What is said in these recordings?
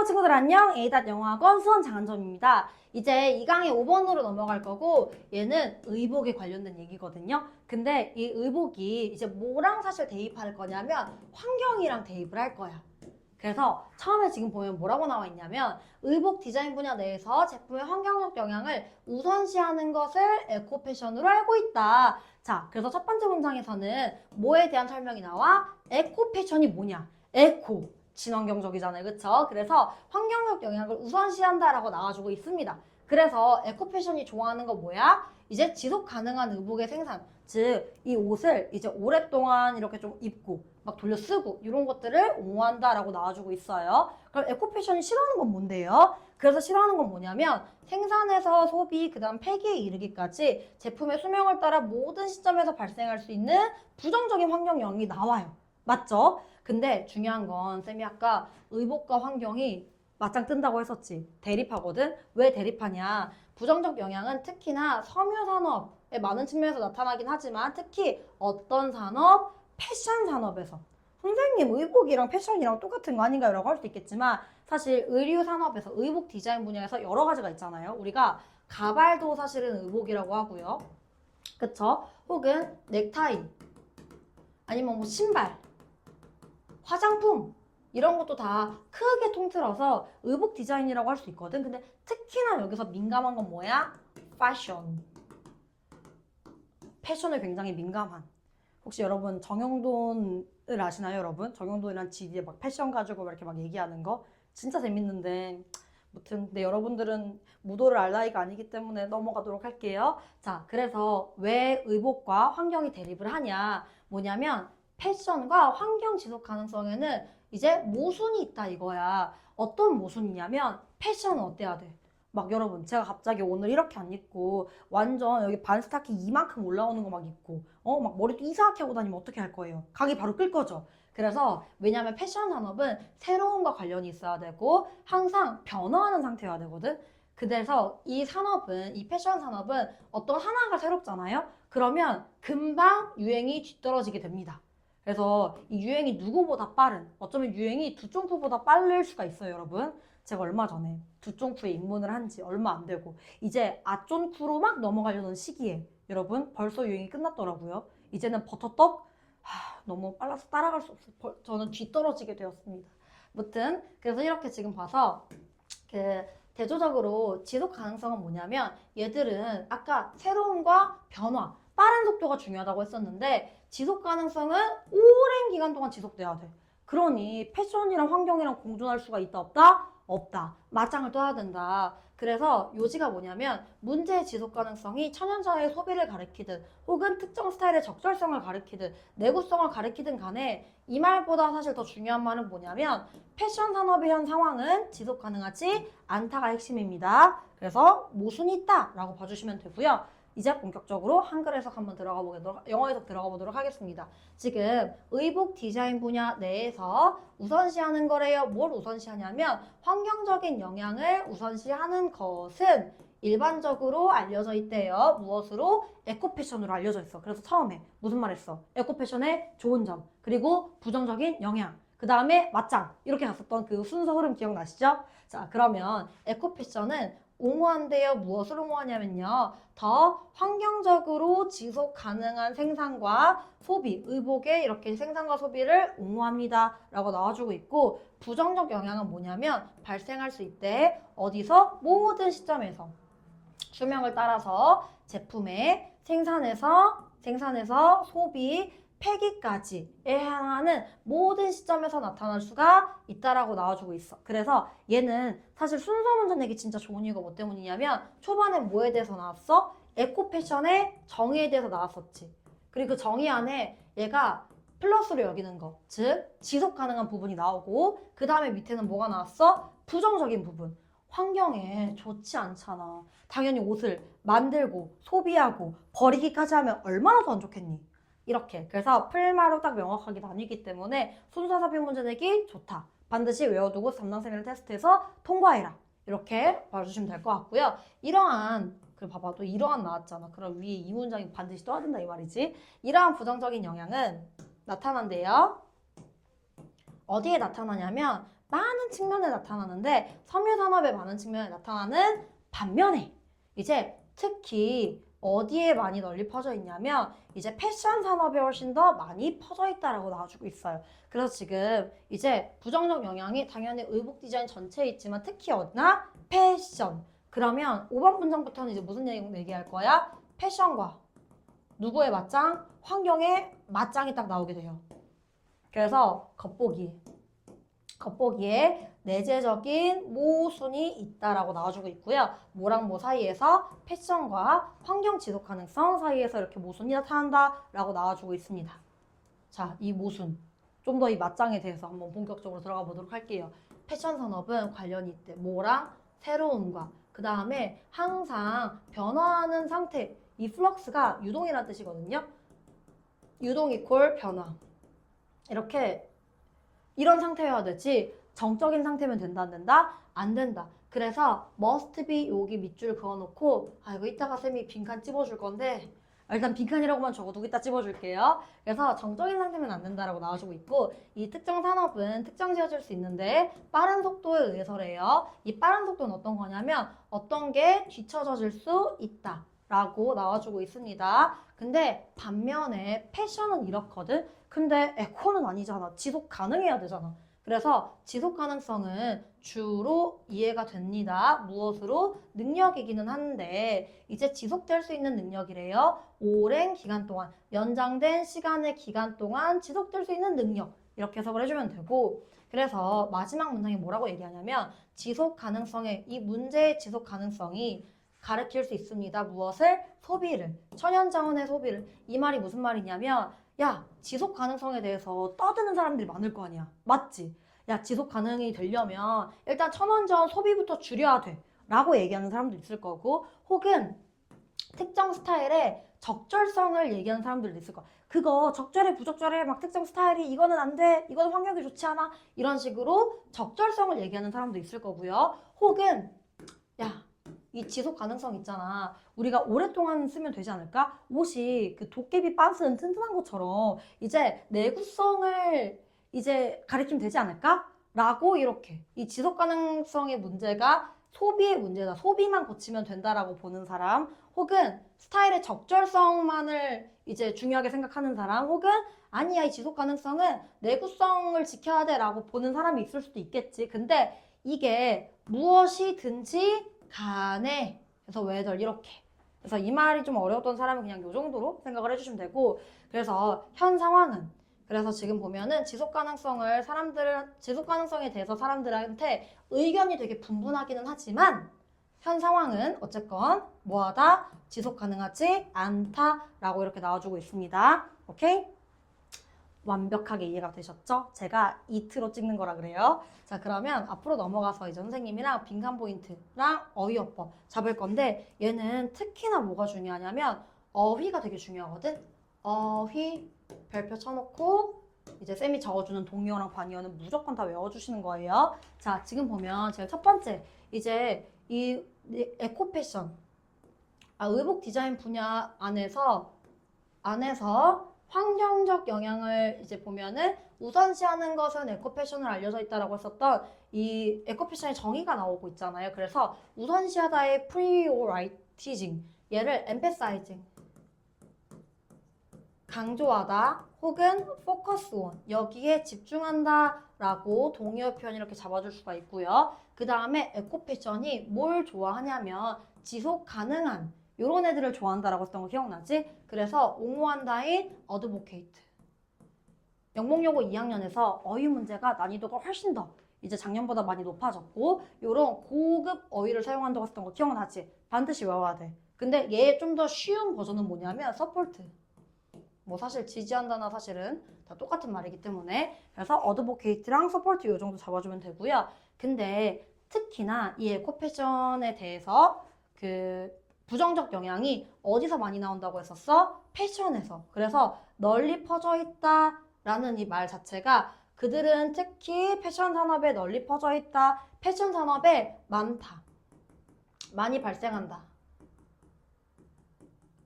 친구들 안녕! A닷영어학원 수원 장한점입니다. 이제 이 강의 5번으로 넘어갈 거고 얘는 의복에 관련된 얘기거든요. 근데 이 의복이 이제 뭐랑 사실 대입할 거냐면 환경이랑 대입을 할 거야. 그래서 처음에 지금 보면 뭐라고 나와 있냐면 의복 디자인 분야 내에서 제품의 환경적 영향을 우선시하는 것을 에코 패션으로 알고 있다. 자, 그래서 첫 번째 문장에서는 뭐에 대한 설명이 나와? 에코 패션이 뭐냐? 에코. 친환경적이잖아요. 그쵸? 그래서 환경적 영향을 우선시한다라고 나와주고 있습니다. 그래서 에코 패션이 좋아하는 거 뭐야? 이제 지속 가능한 의복의 생산. 즉, 이 옷을 이제 오랫동안 이렇게 좀 입고 막 돌려 쓰고 이런 것들을 옹호한다라고 나와주고 있어요. 그럼 에코 패션이 싫어하는 건 뭔데요? 그래서 싫어하는 건 뭐냐면 생산에서 소비, 그 다음 폐기에 이르기까지 제품의 수명을 따라 모든 시점에서 발생할 수 있는 부정적인 환경 영향이 나와요. 맞죠? 근데 중요한 건 쌤이 아까 의복과 환경이 맞짱 뜬다고 했었지. 대립하거든? 왜 대립하냐? 부정적 영향은 특히나 섬유 산업에 많은 측면에서 나타나긴 하지만 특히 어떤 산업? 패션 산업에서. 선생님 의복이랑 패션이랑 똑같은 거 아닌가요? 라고 할 수 있겠지만 사실 의류 산업에서 의복 디자인 분야에서 여러 가지가 있잖아요. 우리가 가발도 사실은 의복이라고 하고요. 그쵸? 혹은 넥타이 아니면 뭐 신발 화장품 이런 것도 다 크게 통틀어서 의복 디자인이라고 할 수 있거든. 근데 특히나 여기서 민감한 건 뭐야? 패션. 패션에 굉장히 민감한. 혹시 여러분 정형돈을 아시나요, 여러분? 정형돈이란 GD에 막 패션 가지고 이렇게 막 얘기하는 거 진짜 재밌는데 무튼 근데 여러분들은 무도를 알 나이가 아니기 때문에 넘어가도록 할게요. 자, 그래서 왜 의복과 환경이 대립을 하냐? 뭐냐면 패션과 환경 지속 가능성에는 이제 모순이 있다 이거야. 어떤 모순이냐면 패션은 어때야 돼? 막 여러분 제가 갑자기 오늘 이렇게 안 입고 완전 여기 반 스타킹 이만큼 올라오는 거 막 입고 막 머리도 이상하게 하고 다니면 어떻게 할 거예요? 각이 바로 끌 거죠. 그래서 왜냐하면 패션 산업은 새로움과 관련이 있어야 되고 항상 변화하는 상태여야 되거든. 그래서 이 산업은 이 패션 산업은 어떤 하나가 새롭잖아요. 그러면 금방 유행이 뒤떨어지게 됩니다. 그래서 이 유행이 누구보다 빠른 어쩌면 유행이 두쫑프보다 빠를 수가 있어요, 여러분. 제가 얼마 전에 두쫑프에 입문을 한 지 얼마 안 되고 이제 아쫀쿠로 막 넘어가려는 시기에 여러분 벌써 유행이 끝났더라고요. 이제는 버터떡 너무 빨라서 따라갈 수 없어요. 저는 뒤떨어지게 되었습니다. 무튼 그래서 이렇게 지금 봐서 그 대조적으로 지속 가능성은 뭐냐면 얘들은 아까 새로움과 변화, 빠른 속도가 중요하다고 했었는데 지속 가능성은 오랜 기간 동안 지속돼야 돼. 그러니 패션이랑 환경이랑 공존할 수가 있다 없다? 없다. 맞짱을 떠야 된다. 그래서 요지가 뭐냐면 문제의 지속 가능성이 천연자의 소비를 가리키든 혹은 특정 스타일의 적절성을 가리키든 내구성을 가리키든 간에 이 말보다 사실 더 중요한 말은 뭐냐면 패션 산업의 현 상황은 지속 가능하지 않다가 핵심입니다. 그래서 모순이 있다 라고 봐주시면 되고요. 이제 본격적으로 한글 해석 한번 영어 해석 들어가 보도록 하겠습니다. 지금 의복 디자인 분야 내에서 우선시하는 거래요. 뭘 우선시하냐면 환경적인 영향을 우선시하는 것은 일반적으로 알려져 있대요. 무엇으로? 에코패션으로 알려져 있어. 그래서 처음에 무슨 말 했어? 에코패션의 좋은 점, 그리고 부정적인 영향, 그 다음에 맞짱 이렇게 갔었던 그 순서 흐름 기억나시죠? 자, 그러면 에코패션은 옹호한대요. 무엇을 옹호하냐면요. 더 환경적으로 지속 가능한 생산과 소비, 의복의 이렇게 생산과 소비를 옹호합니다. 라고 나와주고 있고 부정적 영향은 뭐냐면 발생할 수 있대. 어디서? 모든 시점에서. 수명을 따라서 제품의 생산에서 소비, 폐기까지에 해당하는 모든 시점에서 나타날 수가 있다라고 나와주고 있어. 그래서 얘는 사실 순서 문제 내기 진짜 좋은 이유가 뭐 때문이냐면 초반에 뭐에 대해서 나왔어? 에코패션의 정의에 대해서 나왔었지. 그리고 그 정의 안에 얘가 플러스로 여기는 거, 즉 지속 가능한 부분이 나오고 그 다음에 밑에는 뭐가 나왔어? 부정적인 부분. 환경에 좋지 않잖아. 당연히 옷을 만들고 소비하고 버리기까지 하면 얼마나 더 안 좋겠니? 이렇게. 그래서 풀마로 딱 명확하게 나뉘기 때문에 순서삽입 문제 내기 좋다. 반드시 외워두고 담당쌤이랑 테스트해서 통과해라. 이렇게 봐주시면 될 것 같고요. 그래 봐봐 또 이러한 나왔잖아. 그럼 위에 이 문장이 반드시 떠야 된다 이 말이지. 이러한 부정적인 영향은 나타난대요. 어디에 나타나냐면 많은 측면에 나타나는데 섬유 산업의 많은 측면에 나타나는 반면에 이제 특히 어디에 많이 널리 퍼져 있냐면 이제 패션 산업에 훨씬 더 많이 퍼져 있다라고 나와주고 있어요. 그래서 지금 이제 부정적 영향이 당연히 의복 디자인 전체에 있지만 특히 어디나 패션. 그러면 5번 문장부터는 이제 무슨 얘기할 거야? 패션과 누구의 맞짱? 환경의 맞짱이 딱 나오게 돼요. 그래서 겉보기에 내재적인 모순이 있다라고 나와주고 있고요. 뭐랑 뭐 사이에서 패션과 환경 지속 가능성 사이에서 이렇게 모순이 나타난다라고 나와주고 있습니다. 자, 이 모순. 좀 더 이 맞짱에 대해서 한번 본격적으로 들어가 보도록 할게요. 패션 산업은 관련이 있대. 뭐랑? 새로움과. 그 다음에 항상 변화하는 상태. 이 플럭스가 유동이라는 뜻이거든요. 유동 이퀄 변화. 이렇게 이런 상태여야 되지 정적인 상태면 된다 안 된다? 안 된다. 그래서 must be 여기 밑줄 그어놓고 이거 이따가 쌤이 빈칸 찝어줄 건데 일단 빈칸이라고만 적어두고 이따 찝어줄게요. 그래서 정적인 상태면 안 된다라고 나와주고 있고 이 특정 산업은 특정 지어질 수 있는데 빠른 속도에 의해서래요. 이 빠른 속도는 어떤 거냐면 어떤 게 뒤처져질 수 있다 라고 나와주고 있습니다. 근데 반면에 패션은 이렇거든. 근데 에코는 아니잖아. 지속 가능해야 되잖아. 그래서 지속 가능성은 주로 이해가 됩니다. 무엇으로? 능력이기는 한데 이제 지속될 수 있는 능력이래요. 오랜 기간 동안, 연장된 시간의 기간 동안 지속될 수 있는 능력. 이렇게 해석을 해주면 되고 그래서 마지막 문장이 뭐라고 얘기하냐면 지속 가능성의 이 문제의 지속 가능성이 가르칠 수 있습니다. 무엇을? 소비를. 천연자원의 소비를. 이 말이 무슨 말이냐면 야, 지속 가능성에 대해서 떠드는 사람들이 많을 거 아니야. 맞지? 야, 지속 가능이 되려면 일단 천연자원 소비부터 줄여야 돼. 라고 얘기하는 사람도 있을 거고 혹은 특정 스타일의 적절성을 얘기하는 사람들도 있을 거야. 그거 적절해 부적절해 막 특정 스타일이 이거는 안 돼. 이거는 환경이 좋지 않아. 이런 식으로 적절성을 얘기하는 사람도 있을 거고요. 혹은 야, 이 지속 가능성 있잖아. 우리가 오랫동안 쓰면 되지 않을까? 옷이 그 도깨비 빤스는 튼튼한 것처럼 이제 내구성을 이제 가리키면 되지 않을까? 라고 이렇게 이 지속 가능성의 문제가 소비의 문제다. 소비만 고치면 된다라고 보는 사람 혹은 스타일의 적절성만을 이제 중요하게 생각하는 사람 혹은 아니야 이 지속 가능성은 내구성을 지켜야 돼 라고 보는 사람이 있을 수도 있겠지. 근데 이게 무엇이든지 간에 그래서 whether 이렇게 그래서 이 말이 좀 어려웠던 사람은 그냥 이 정도로 생각을 해주시면 되고 그래서 현 상황은 그래서 지금 보면은 지속 가능성에 대해서 사람들한테 의견이 되게 분분하기는 하지만 현 상황은 어쨌건 뭐하다 지속 가능하지 않다라고 이렇게 나와주고 있습니다. 오케이? 완벽하게 이해가 되셨죠? 제가 이트로 찍는 거라 그래요. 자, 그러면 앞으로 넘어가서 이제 선생님이랑 빈칸 포인트랑 어휘어법 잡을 건데 얘는 특히나 뭐가 중요하냐면 어휘가 되게 중요하거든? 어휘 별표 쳐놓고 이제 쌤이 적어주는 동의어랑 관의어는 무조건 다 외워주시는 거예요. 자, 지금 보면 제가 첫 번째 이제 이 에코 패션 의복 디자인 분야 안에서 환경적 영향을 이제 보면은 우선시하는 것은 에코패션을 알려져 있다라고 했었던 이 에코패션의 정의가 나오고 있잖아요. 그래서 우선시하다의 prioritizing 얘를 emphasizing 강조하다 혹은 focus on 여기에 집중한다 라고 동의어 표현 이렇게 잡아줄 수가 있고요. 그 다음에 에코패션이 뭘 좋아하냐면 지속 가능한 요런 애들을 좋아한다라고 했던 거 기억나지? 그래서 옹호한다인 advocate. 영문여고 2학년에서 어휘 문제가 난이도가 훨씬 더 이제 작년보다 많이 높아졌고 요런 고급 어휘를 사용한다고 했던 거 기억나지? 반드시 외워야 돼. 근데 얘 좀 더 쉬운 버전은 뭐냐면 support. 뭐 사실 지지한다나 사실은 다 똑같은 말이기 때문에 그래서 advocate랑 support 요 정도 잡아주면 되고요. 근데 특히나 이 에코패션에 대해서 그 부정적 영향이 어디서 많이 나온다고 했었어? 패션에서. 그래서 널리 퍼져 있다라는 이 말 자체가 그들은 특히 패션 산업에 널리 퍼져 있다. 패션 산업에 많다. 많이 발생한다.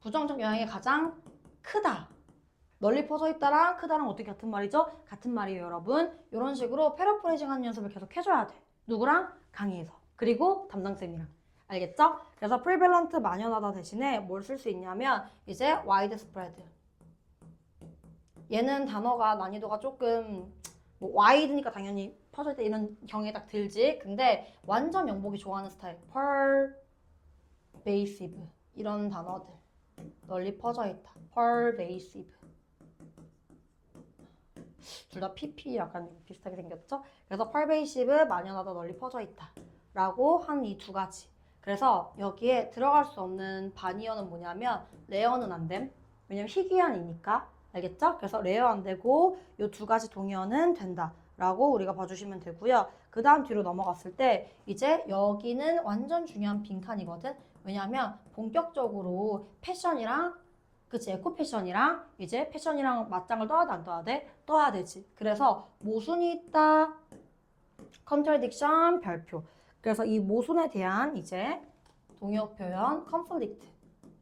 부정적 영향이 가장 크다. 널리 퍼져 있다랑 크다랑 어떻게 같은 말이죠? 같은 말이에요, 여러분. 이런 식으로 패러프레이징 하는 연습을 계속 해줘야 돼. 누구랑? 강의에서. 그리고 담당쌤이랑. 알겠죠? 그래서 prevalent 만연하다 대신에 뭘 쓸 수 있냐면 이제 widespread. 얘는 단어가 난이도가 조금 뭐 wide니까 당연히 퍼져 있다 이런 경우에 딱 들지. 근데 완전 영복이 좋아하는 스타일. pervasive 이런 단어들. 널리 퍼져 있다. pervasive. 둘 다 PP 약간 비슷하게 생겼죠? 그래서 pervasive 만연하다 널리 퍼져 있다. 라고 한 이 두 가지. 그래서 여기에 들어갈 수 없는 반이어는 뭐냐면 레어는 안 됨. 왜냐면 희귀한이니까. 알겠죠? 그래서 레어 안 되고 이 두 가지 동의어는 된다. 라고 우리가 봐주시면 되고요. 그 다음 뒤로 넘어갔을 때 이제 여기는 완전 중요한 빈칸이거든. 왜냐면 본격적으로 패션이랑 그치 에코 패션이랑 이제 패션이랑 맞짱을 떠야 돼 안 떠야 돼? 떠야 되지. 그래서 모순이 있다. contradiction 별표. 그래서 이 모순에 대한 이제 동의어 표현 conflict.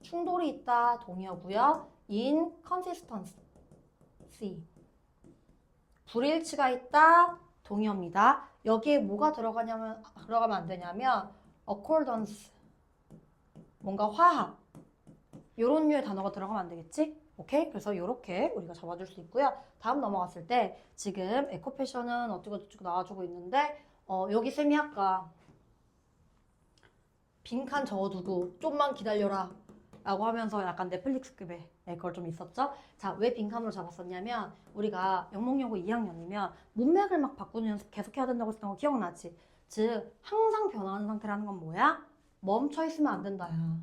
충돌이 있다 동의어고요. inconsistency. 불일치가 있다 동의어입니다. 여기에 뭐가 들어가면 안 되냐면 accordance. 뭔가 화합. 요런 류의 단어가 들어가면 안 되겠지? 오케이? 그래서 요렇게 우리가 잡아줄 수 있고요. 다음 넘어갔을 때 지금 에코 패션은 어쩌고 나와주고 있는데 여기 쌤이 아까 빈칸 적어두고 좀만 기다려라 라고 하면서 약간 넷플릭스급의 그걸 좀 있었죠? 자, 왜 빈칸으로 잡았었냐면 우리가 영문여고 2학년이면 문맥을 막 바꾸는 연습 계속 해야 된다고 했던 거 기억나지? 즉 항상 변화하는 상태라는 건 뭐야? 멈춰 있으면 안 된다 야.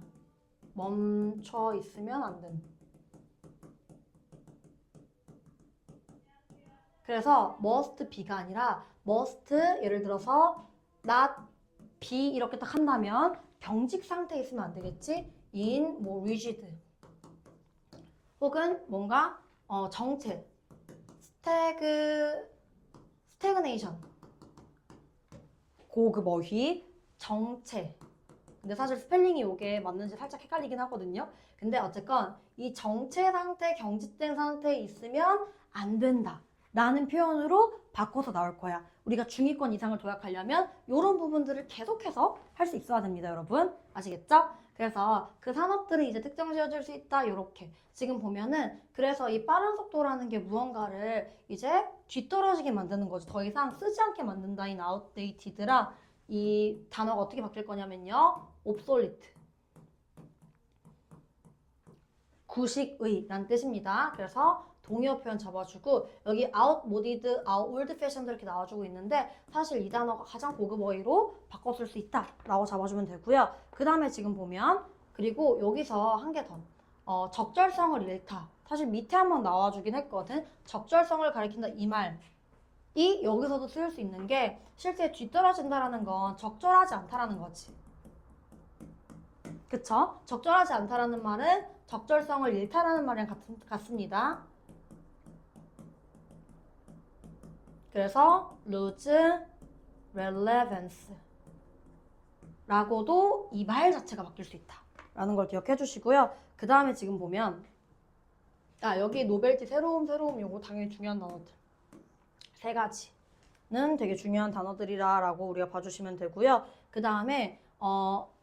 멈춰 있으면 안 된다. 그래서 must be가 아니라 must 예를 들어서 not be 이렇게 딱 한다면 경직 상태에 있으면 안 되겠지? in 뭐 rigid 혹은 뭔가 정체 stagnation 고급어휘 정체. 근데 사실 스펠링이 이게 맞는지 살짝 헷갈리긴 하거든요. 근데 어쨌건 이 정체 상태, 경직된 상태에 있으면 안 된다 라는 표현으로 바꿔서 나올 거야. 우리가 중위권 이상을 도약하려면 이런 부분들을 계속해서 할 수 있어야 됩니다, 여러분. 아시겠죠? 그래서 그 산업들은 이제 특정 지어줄 수 있다, 이렇게. 지금 보면은 그래서 이 빠른 속도라는 게 무언가를 이제 뒤떨어지게 만드는 거지. 더 이상 쓰지 않게 만든다, 인 outdated라. 이 단어가 어떻게 바뀔 거냐면요. obsolete. 구식의 라는 뜻입니다. 그래서 동의어 표현 잡아주고 여기 outmoded, old fashioned 이렇게 나와주고 있는데 사실 이 단어가 가장 고급 어휘로 바꿨을 수 있다 라고 잡아주면 되고요. 그 다음에 지금 보면 그리고 여기서 한 개 더 적절성을 잃다. 사실 밑에 한번 나와주긴 했거든. 적절성을 가리킨다 이 말이 여기서도 쓰일 수 있는 게 실제 뒤떨어진다라는 건 적절하지 않다라는 거지. 그쵸? 적절하지 않다라는 말은 적절성을 잃다라는 말이랑 같습니다. 그래서 lose relevance 라고도 이 말 자체가 바뀔 수 있다 라는 걸 기억해 주시고요. 그 다음에 지금 보면 여기 노벨티 새로움 요거 당연히 중요한 단어들 세 가지는 되게 중요한 단어들이라 라고 우리가 봐주시면 되고요. 그 다음에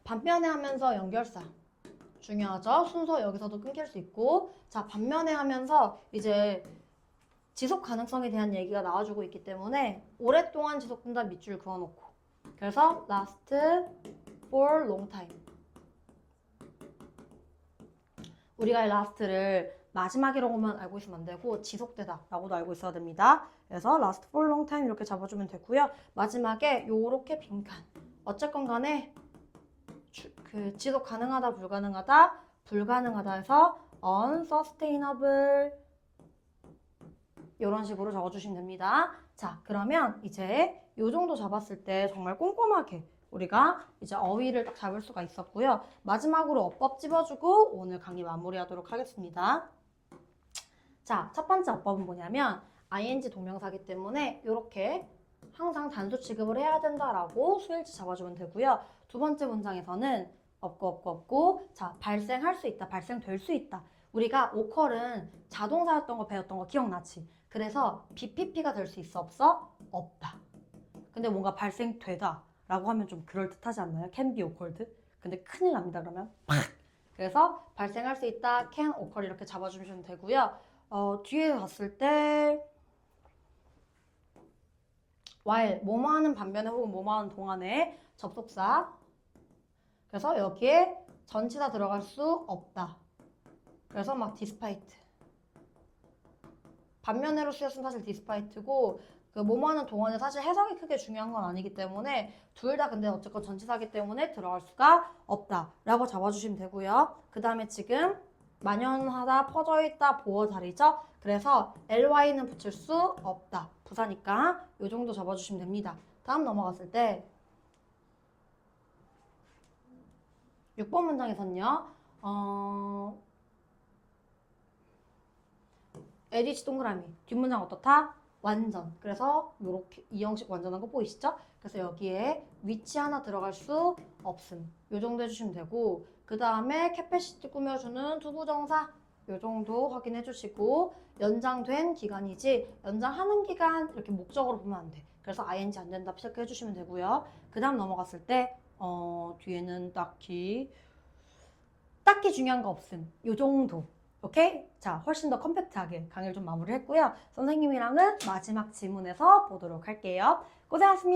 반면에 하면서 연결사 중요하죠. 순서 여기서도 끊길 수 있고 자 반면에 하면서 이제 지속 가능성에 대한 얘기가 나와주고 있기 때문에 오랫동안 지속된다 밑줄 그어놓고 그래서 last for long time 우리가 이 last를 마지막이라고만 알고 있으면 안 되고 지속되다 라고도 알고 있어야 됩니다. 그래서 last for long time 이렇게 잡아주면 되고요. 마지막에 요렇게 빈칸 어쨌건 간에 지속 가능하다 불가능하다 해서 unsustainable 이런 식으로 적어주시면 됩니다. 자 그러면 이제 요 정도 잡았을 때 정말 꼼꼼하게 우리가 이제 어휘를 딱 잡을 수가 있었고요. 마지막으로 어법 찝어주고 오늘 강의 마무리하도록 하겠습니다. 자, 첫 번째 어법은 뭐냐면 ing 동명사기 때문에 이렇게 항상 단수 취급을 해야 된다라고 수일치 잡아주면 되고요. 두 번째 문장에서는 없고 자 발생할 수 있다, 발생될 수 있다. 우리가 오컬은 자동사였던 거 배웠던 거 기억나지? 그래서 BPP가 될 수 있어 없어? 없다. 근데 뭔가 발생되다 라고 하면 좀 그럴듯하지 않나요? can be occurred. 근데 큰일 납니다 그러면. 그래서 발생할 수 있다, can occur 이렇게 잡아주시면 되고요. 뒤에 봤을 때 while 뭐뭐 하는 반면에 혹은 뭐뭐 하는 동안에 접속사. 그래서 여기에 전치사 들어갈 수 없다. 그래서 막 despite. 반면에로 쓰였으면 사실 despite고 그 뭐뭐 하는 동안에 사실 해석이 크게 중요한 건 아니기 때문에 둘 다 근데 어쨌건 전치사기 때문에 들어갈 수가 없다 라고 잡아주시면 되고요. 그 다음에 지금 만연하다, 퍼져있다, 보어 자리죠. 그래서 ly는 붙일 수 없다. 부사니까 이 정도 잡아주시면 됩니다. 다음 넘어갔을 때 6번 문장에서는요. 에디치 동그라미 뒷문장 어떻다? 완전. 그래서 이렇게 이 형식 완전한 거 보이시죠? 그래서 여기에 위치 하나 들어갈 수 없음. 요 정도 해주시면 되고 그 다음에 캐패시티 꾸며주는 투부정사 요 정도 확인해 주시고 연장된 기간이지 연장하는 기간 이렇게 목적으로 보면 안 돼. 그래서 ing 안 된다 체크해 주시면 되고요. 그 다음 넘어갔을 때 뒤에는 딱히 중요한 거 없음. 요 정도. 오케이? 자, 훨씬 더 컴팩트하게 강의를 좀 마무리했고요. 선생님이랑은 마지막 지문에서 보도록 할게요. 고생하셨습니다.